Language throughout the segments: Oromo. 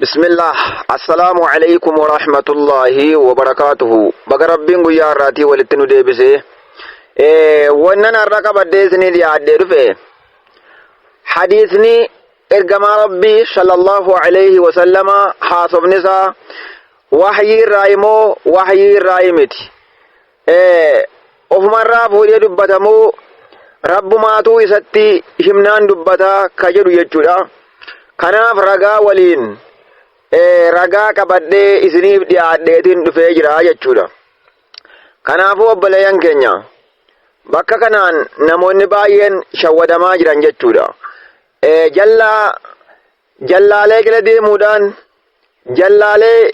بسم الله. السلام عليكم ورحمة الله وبركاته. بقربين قياراتي ولتنو دي بسي ونن الرقب الديسني دي عدي رفي حديثني ارقم ربي صلى الله عليه وسلم حاصب نسا وحي الرايمو وحي الرايمتي وفم الرافو دي دبتمو رب ماتو يستي همنان دبتا كجر يجودا كناف رقا ولين ragaa qabadhee isiniif dhiyaadheetiin dhufee jira jechuudha. Kanaafuu obboleeyyan keenya bakka kanaan namoonni baay'een shawwadamaa jiran jechuudha. Jallaalee jala deemuudhaan jallaalee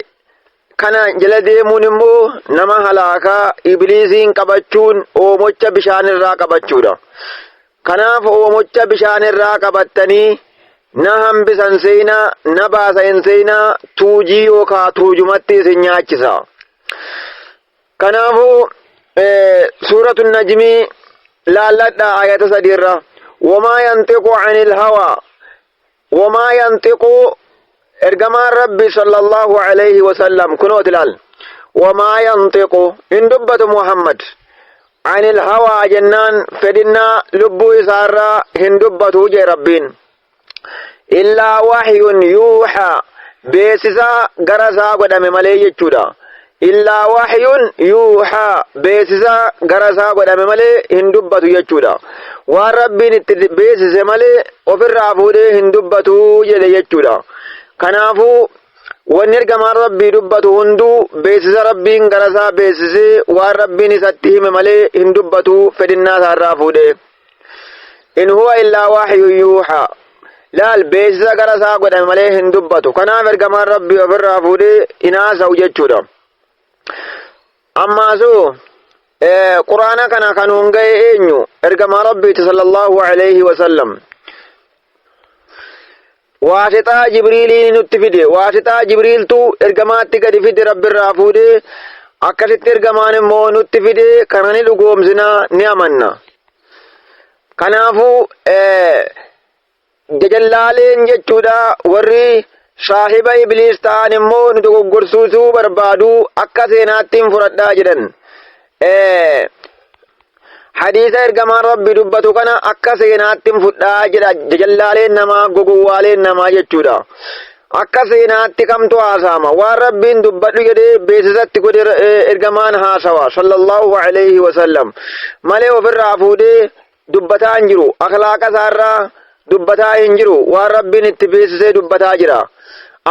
kana jala deemuun immoo nama halaakaa ibliisiin qabachuun oomocha bishaanirraa qabachuudha. Kanaaf oomocha bishaanirraa qabattanii na hambisan seenaa na baasan seenaa tuujii yookaan tuujumatti isin nyaachisa. Kanaafuu suuratu najmii laalladhaa ayata sadiirra wamaa yantiqu anil hawaa wamaa yantiqu ergamaan rabbi sallallahu alayhi wasallam kunooti laal wamaa yantiqu hin dubbatu Muhammad anil hawaa jennaan fedhinnaa lubbuu isaarraa hin dubbatu jee rabbiin. إلا وحي يوحى بيسسا غرسا قدام ملي يجودا إلا وحي يوحى بيسسا غرسا قدام ملي هندبتو يجودا وربي بيسس ملي وفر عفوده هندبتو يلي يجودا كنافو ونرقم ربي دبتو هندو بيسس ربي غرسا بيسس وربي نستهم ملي هندبتو فدنا سارافوده إن هو إلا وحي يوحى laal beeksisa gara isaa godhame malee hin dubbatu. Kanaaf ergamaan rabbii ofirraa fuudhee inaasa'u jechuudha. Ammaasuu quraana kana kan hunga'e eenyu ergamaa rabbiiti sallallahu alayhi wasallam. Waasixaa Jibriilii nutti fide. Waasixaa Jibriiltu ergamaatti gadi fide rabbiirraa fuudhee akkasitti ergamaan immoo nutti fide kana ni dhugoomsinaa ni amanna. Kanaafuu jajallaaleen jechuudha warri saahiba ibliis ta'an immoo nu dogoggorsuusuu barbaadu akka seenaattiin fudhadhaa jedhan. Hadiisa ergamaan rabbi dubbatu kana akka seenaattiin fudhaa jedha jajallaaleen namaa gogowwaaleen namaa jechuudha. Akka seenaatti kamtu haasama waan rabbiin dubbadhu jedhee beeksisatti godhe ergamaan haasawa sallallahu alayhi wasallam malee ofirraa fuudhee dubbataa hin jiru akhlaaqa isaarraa dubbataa hin jiru waan rabbiin itti beeksisee dubbataa jira.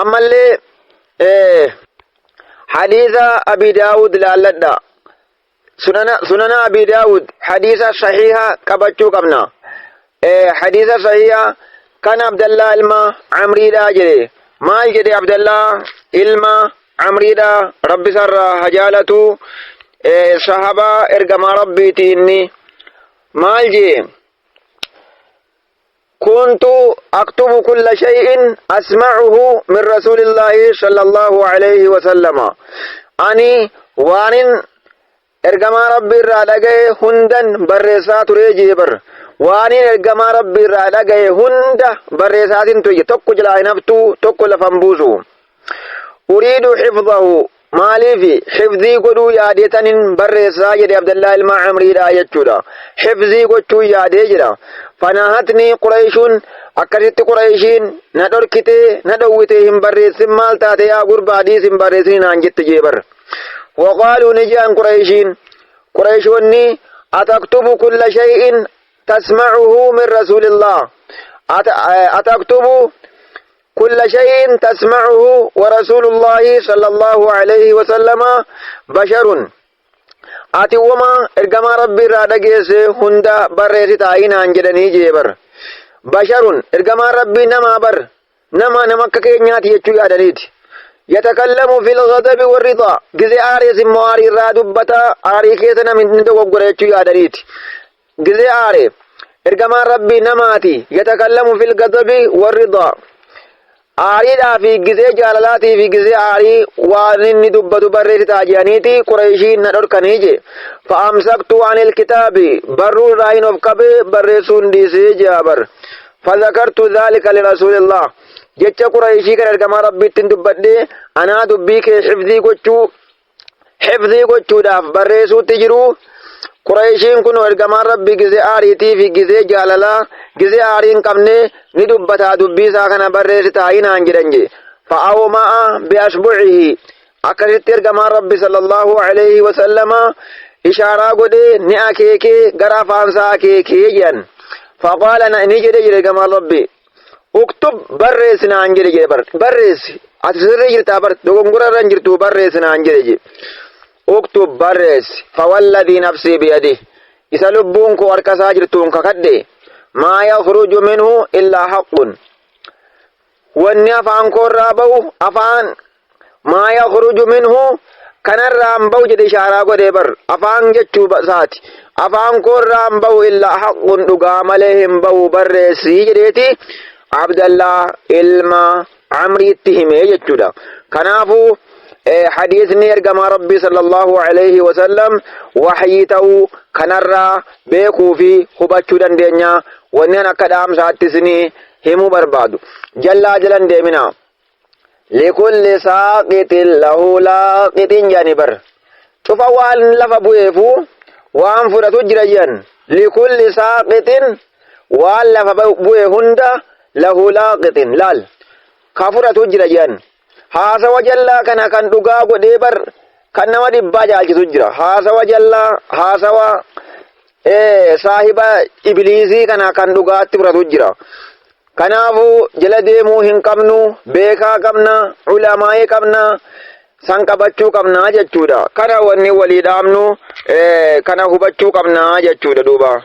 Ammallee hadiisa Abi Daawud laalladha. Sunana Abi Daawud hadiisa sahiha qabachuu qabna. Hadiisa sahiha kan Abdallah ilma Amriidha jedhe. Maal jedhe Abdallah ilma Amriidha rabbi sarraa hajaalatu sahabaa ergamaa rabbiiti inni maal jedhe كنت أكتب كل شيء أسمعه من رسول الله صلى الله عليه وسلم أني وانين إرجما ربي رادقه هندن برسات ريجيبر وانين إرجما ربي رادقه هند برسات توي تكو جلا نفتو تكو لفنبوزو أريد حفظه مالي في حفظي قدو ياديتن برسا يدي عبد الله المعمري لا يجودا حفظي قدو يادي جدا فناهتني قريشون أكرت قريشين ندور كتي ندوته هم برس مال تاتي يا قرب حديث هم برسين أنجت جيبر وقالوا نجان قريشوني أتكتب كل شيء تسمعه من رسول الله أتكتب كل شيء تسمعه ورسول الله صلى الله عليه وسلم بشر ati wama ergama rabbi irraa dhageesse hunda barreessita ayinaan jedhanii jeebar basharun ergama rabbi nama akka keenyaati jechuu yaadaniiti yatakallamu fil ghadabi warrida gize aarees immoo aarii irraa dubbata aarii keessa namni dogoggora jechuu yaadaniiti gize aare ergama rabbi namaati yatakallamu fil ghadabi warrida aariidhaa fi gizee jaalalaatii fi gizee aarii waan inni dubbatu barreessitaa jedhaniiti Qurayshiin na dhorkanii je fa'amsaktu anil kitaabi barruu irraa hin of qabee barreessuun dhiisee jaabar فذكرت ذلك لرسول الله جتش قريشي كان ارجما ربي تندبدي انا دبيك حفظي قوتشو داف بريسو تجرو قريشين كنو ارجما ربي جزي آريتي في جزي جاللا جزي آرين قمني ندبتا دبي ساكنا بريس تاين انجرنجي فأوما بأشبعه أكرت ارجما ربي صلى الله عليه وسلم إشارة قدي نأكيكي غرافان ساكيكي جن فقال نجري ارجما ربي اكتب بريس نانجري بريس أتسري جرتا بر دوغنغرا رنجرتو بريس نانجري اكتب بريس فوالذي نفسي بيده يسلبونك وركسا جرتون ككدي ما يخرج منه إلا حق واني أفعان كورابو أفعان ما يخرج منه كان الرامبو جدي شعراقو ديبر أفعان جتشو بأساتي أفعان كورامبو إلا حق نقام عليهم بو بريسي جديتي عبد الله إلما عمري اتهمي جتشو دا كنافو حديثني ارجما ربي صلى الله عليه وسلم وحيته كنرا بيكو في خباتشو دندنيا ونينا كدام ساتسني همو بربادو جلا جلن ديمنا لكل ساقط له لاقط جانبر شوف أول لفا بويفو وانفر تجريا لكل ساقط واللفا بويهند له لاقط لال كفر تجريا هذا وجلا كان دغا غديبر كان ما دبا جالجي تجرا هذا وجلا هذا صاحب إبليسي كان دغا تبر تجرا كنافو جلديمو هنقمنو بيكا قمنا علماء قمنا سنقبچو قمنا جچودا كنا وني وليدامنو كنا هبچو قمنا جچودا دوبا